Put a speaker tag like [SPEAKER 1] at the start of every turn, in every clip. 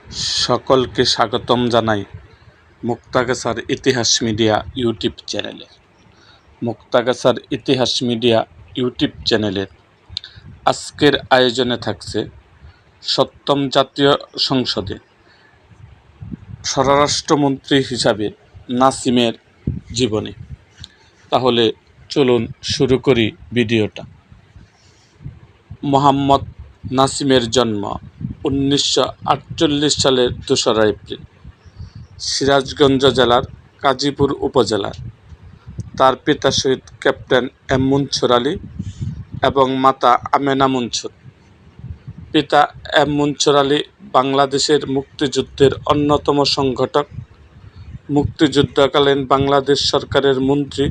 [SPEAKER 1] সকলকে স্বাগতম জানাই মুক্তাগাছার ইতিহাস মিডিয়া ইউটিউব চ্যানেলে। মুক্তাগাছার ইতিহাস মিডিয়া ইউটিউব চ্যানেলের আজকের আয়োজনে থাকছে সপ্তম জাতীয় সংসদে স্বরাষ্ট্রমন্ত্রী হিসাবে নাসিমের জীবনী। তাহলে চলুন শুরু করি ভিডিওটা। মোহাম্মদ নাসিমের জন্ম 1948 সালের 2রা এপ্রিল সিরাজগঞ্জ জেলার কাজীপুর উপজেলার। তার পিতা শহীদ ক্যাপ্টেন এম মুনছুর আলী এবং মাতা আমেনা মুনছুর। পিতা এম মুনছুর আলী বাংলাদেশের মুক্তিযুদ্ধের অন্যতম সংগঠক, মুক্তিযুদ্ধকালীন বাংলাদেশ সরকারের মন্ত্রী,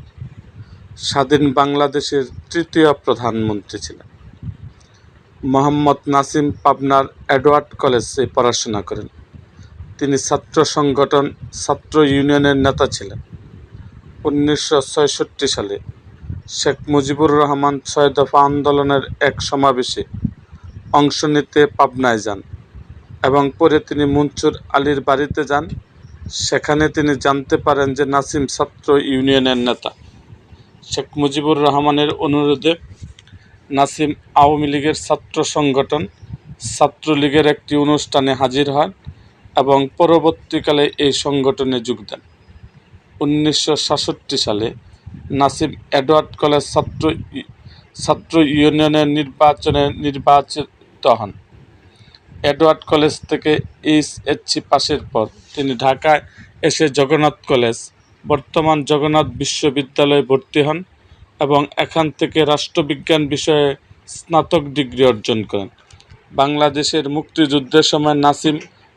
[SPEAKER 1] স্বাধীন বাংলাদেশের তৃতীয় প্রধানমন্ত্রী ছিলেন। মোহাম্মদ নাসিম পাবনার এডওয়ার্ড কলেজে পড়াশোনা করেন। তিনি ছাত্র সংগঠন ছাত্র ইউনিয়নের নেতা ছিলেন। 1966 সালে শেখ মুজিবুর রহমান 6 দফা আন্দোলনের এক সমাবেশে অংশ নিতে পাবনায় যান এবং পরে তিনি মুনছুর আলীর বাড়িতে যান। সেখানে তিনি জানতে পারেন যে নাসিম ছাত্র ইউনিয়নের নেতা। শেখ মুজিবুর রহমানের অনুরোধে নাসিম আওয়ামী লীগের ছাত্র সংগঠন ছাত্রলীগের একটি অনুষ্ঠানে হাজির হন এবং পরবর্তীকালে এই সংগঠনে যোগ দেন। 1967 সালে নাসিম এডওয়ার্ড কলেজ ছাত্র ইউনিয়নের নির্বাচনে নির্বাচিত হন। এডওয়ার্ড কলেজ থেকে এইচএসসি পাশের পর তিনি ঢাকায় এসে জগন্নাথ কলেজ, বর্তমান জগন্নাথ বিশ্ববিদ্যালয়ে ভর্তি হন এবং এখান থেকে রাষ্ট্রবিজ্ঞান বিষয়ে স্নাতক ডিগ্রি অর্জন করেন। বাংলাদেশের মুক্তিযুদ্ধের সময় নাসিম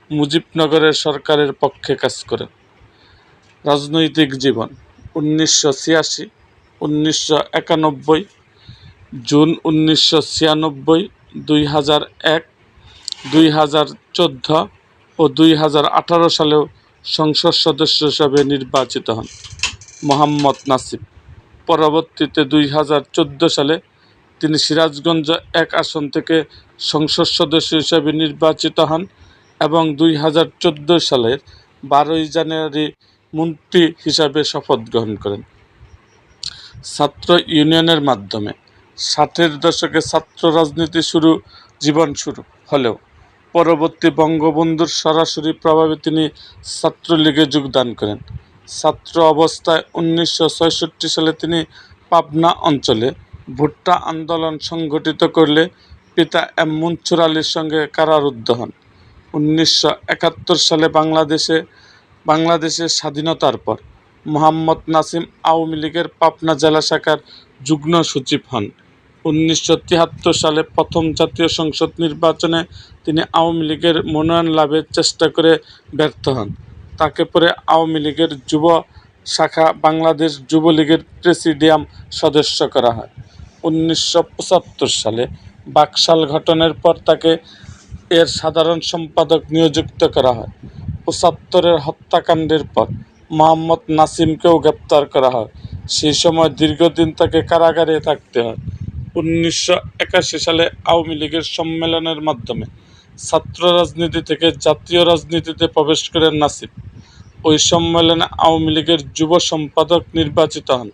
[SPEAKER 1] মুজিবনগরের সরকারের পক্ষে কাজ করেন। রাজনৈতিক জীবন 1986, 1991, জুন 1996, 2001, 2014 ও 2018 সালেও সংসদ সদস্য হিসাবে নির্বাচিত হন মোহাম্মদ নাসিম। পরবর্তীতে 2014 সালে তিনি সিরাজগঞ্জ 1 আসন থেকে সংসদ সদস্য হিসাবে নির্বাচিত হন এবং 2014 সালের 12 জানুয়ারি মন্ত্রী হিসাবে শপথ গ্রহণ করেন। ছাত্র ইউনিয়নের মাধ্যমে 60-এর দশকে ছাত্র রাজনীতি জীবন শুরু হলেও পরবর্তী বঙ্গবন্ধুর সরাসরি প্রভাবে তিনি ছাত্রলীগে যোগদান করেন। ছাত্র অবস্থায় 1966 সালে তিনি পাবনা অঞ্চলে ভুট্টা আন্দোলন সংগঠিত করলে পিতা এম মুনছুর আলীর সঙ্গে কারারুদ্ধ হন। 1971 সালে বাংলাদেশের স্বাধীনতার পর মোহাম্মদ নাসিম আওয়ামী লীগের পাবনা জেলা শাখার যুগ্ম সচিব হন। 1973 সালে প্রথম জাতীয় সংসদ নির্বাচনে তিনি আওয়ামী লীগের মনোনয়ন লাভের চেষ্টা করে ব্যর্থ হন। তাকে পরে আওয়ামী লীগের যুব শাখা বাংলাদেশ যুবলীগের প্রেসিডিয়াম সদস্য করা হয়। 1975 সালে বাকশাল ঘটনার পর তাকে এর সাধারণ সম্পাদক নিযুক্ত করা হয়। 75-এর হত্যাকাণ্ডের পর মোহাম্মদ নাসিমকেও গ্রেপ্তার করা হয়। সেই সময় দীর্ঘদিন তাকে কারাগারে থাকতে হয়। 1981 সালে আওয়ামী লীগের সম্মেলনের মাধ্যমে ছাত্র রাজনীতি থেকে জাতীয় রাজনীতিতে প্রবেশ করেন নাসিম। ওই সম্মেলনে আওয়ামী লীগের যুব সম্পাদক নির্বাচিত হন।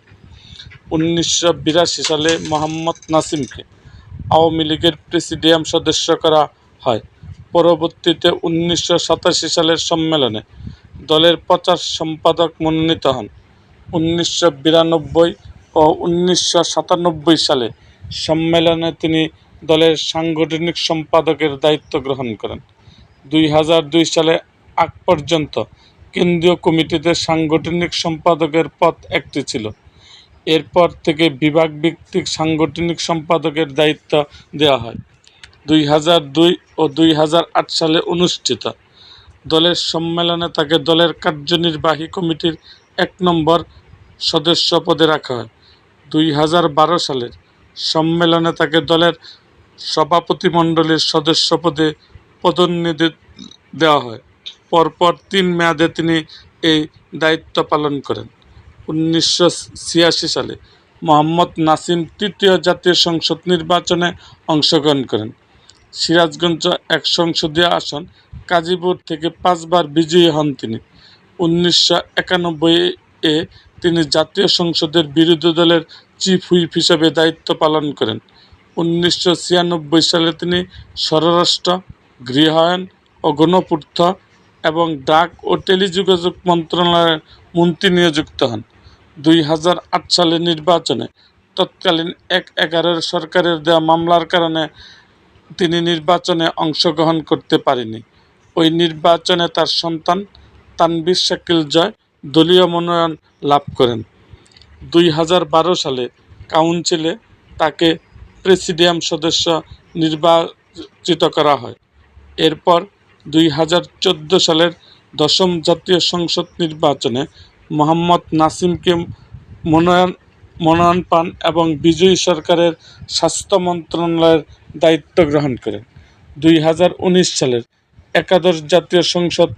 [SPEAKER 1] 1982 সালে মোহাম্মদ নাসিমকে আওয়ামী লীগের প্রেসিডিয়াম সদস্য করা হয়। পরবর্তীতে 1987 সালের সম্মেলনে দলের প্রচার সম্পাদক মনোনীত হন। 1992 ও 1997 সালে সম্মেলনে তিনি দলের সাংগঠনিক সম্পাদকের দায়িত্ব গ্রহণ করেন। 2002 সালে আগ পর্যন্ত কেন্দ্রীয় কমিটিতে সাংগঠনিক সম্পাদকের পদ একটি ছিল। এরপর থেকে বিভাগ ভিত্তিক সাংগঠনিক সম্পাদকের দায়িত্ব দেওয়া হয়। 2002 ও 2008 সালে অনুষ্ঠিত দলের সম্মেলনে তাকে দলের কার্যনির্বাহী কমিটির 1 নম্বর সদস্য পদে রাখা হয়। 2012 সালের সম্মেলনে তাকে দলের সভাপতিমণ্ডলীর সদস্য পদে পদোন্নতি দেওয়া হয়। পরপর 3 মেয়াদে তিনি এই দায়িত্ব পালন করেন। 1986 সালে মোহাম্মদ নাসিম তৃতীয় জাতীয় সংসদ নির্বাচনে অংশগ্রহণ করেন। সিরাজগঞ্জ এক সংসদীয় আসন গাজীপুর থেকে 5 বার বিজয়ী হন তিনি। 1991-এ তিনি জাতীয় সংসদের বিরোধী দলের চিফ হুইপ হিসেবে দায়িত্ব পালন করেন। 1996 সালে তিনি স্বরাষ্ট্র, গৃহায়ন ও গণপূর্ত এবং ডাক ও টেলিযোগাযোগ মন্ত্রণালয়ের মন্ত্রী নিযুক্ত হন। 2008 সালের নির্বাচনে তৎকালীন 1/11 সরকারের দেওয়া মামলার কারণে তিনি নির্বাচনে অংশগ্রহণ করতে পারেনি। ওই নির্বাচনে তার সন্তান তানভীর শাকিল জয় দলীয় মনোনয়ন লাভ করেন। 2012 সালে কাউন্সিলে তাকে প্রেসিডিয়াম সদস্য নির্বাচিত করা হয়। এরপর 2014 সালের 10ম জাতীয় সংসদ নির্বাচনে মোহাম্মদ নাসিমকে মনোনয়ন পান এবং বিজয়ী সরকারের স্বাস্থ্য মন্ত্রণালয়ের দায়িত্ব গ্রহণ করেন। 2019 সালের একাদশ জাতীয় সংসদ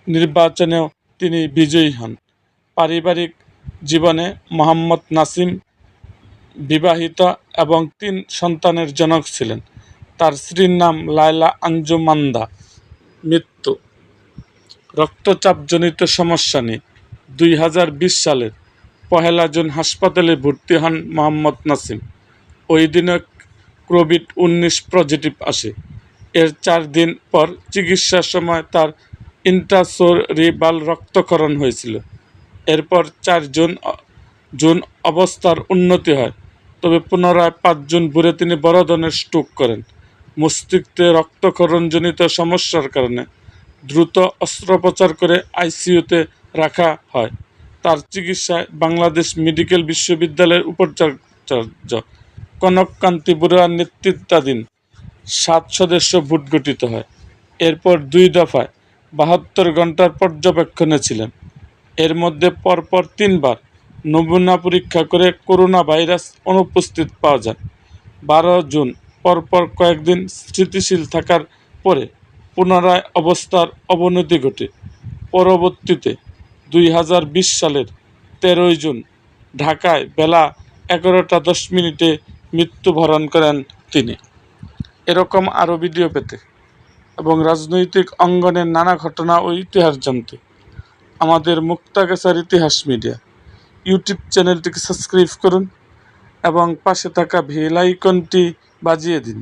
[SPEAKER 1] নির্বাচনেও তিনি বিজয়ী হন। পারিবারিক জীবনে মোহাম্মদ নাসিম বিবাহিত এবং 3 সন্তানের জনক ছিলেন। তার স্ত্রীর নাম লায়লা আঞ্জুমান্দা। মৃত্যু রক্তচাপজনিত সমস্যা নিয়ে 2020 সালের 1 জুন হাসপাতালে ভর্তি হন মোহাম্মদ নাসিম। ওই দিনে কোভিড-19 পজিটিভ আসে। এর 4 দিন পর চিকিৎসার সময় তার ইন্ট্রাসেরিব্রাল রক্তক্ষরণ হয়েছিল। এরপর 4 জুন অবস্থার উন্নতি হয়, তবে পুনরায় 5 জুন ভোরে তিনি বড় ধরনের স্ট্রোক করেন। মস্তিষ্কে রক্তক্ষরণজনিত সমস্যার কারণে দ্রুত অস্ত্রোপচার করে আইসিইউতে রাখা হয়। তার চিকিৎসায় বাংলাদেশ মেডিকেল বিশ্ববিদ্যালয়ের উপাচার্য কনক কান্তি বড়ুয়ার নেতৃত্বাধীন 7 সদস্য বোর্ড গঠিত হয়। এরপর 2 দফায় 72 ঘণ্টার পর্যবেক্ষণে ছিলেন। এর মধ্যে পরপর 3 বার নমুনা পরীক্ষা করে করোনা ভাইরাস অনুপস্থিত পাওয়া যায়। 12 জুন পরপর কয়েকদিন স্থিতিশীল থাকার পরে পুনরায় অবস্থার অবনতি ঘটে। পরবর্তীতে 2020 সালের 13 জুন ঢাকায় বেলা 11টা 10 মিনিটে মৃত্যুবরণ করেন তিনি। এরকম আরও ভিডিও পেতে এবং রাজনৈতিক অঙ্গনের নানা ঘটনা ও ইতিহাস জানতে আমাদের মুক্তাগাছার ইতিহাস মিডিয়া ইউটিউব চ্যানেলটিকে সাবস্ক্রাইব করুন এবং পাশে থাকা বেল আইকনটি বাজিয়ে দিন।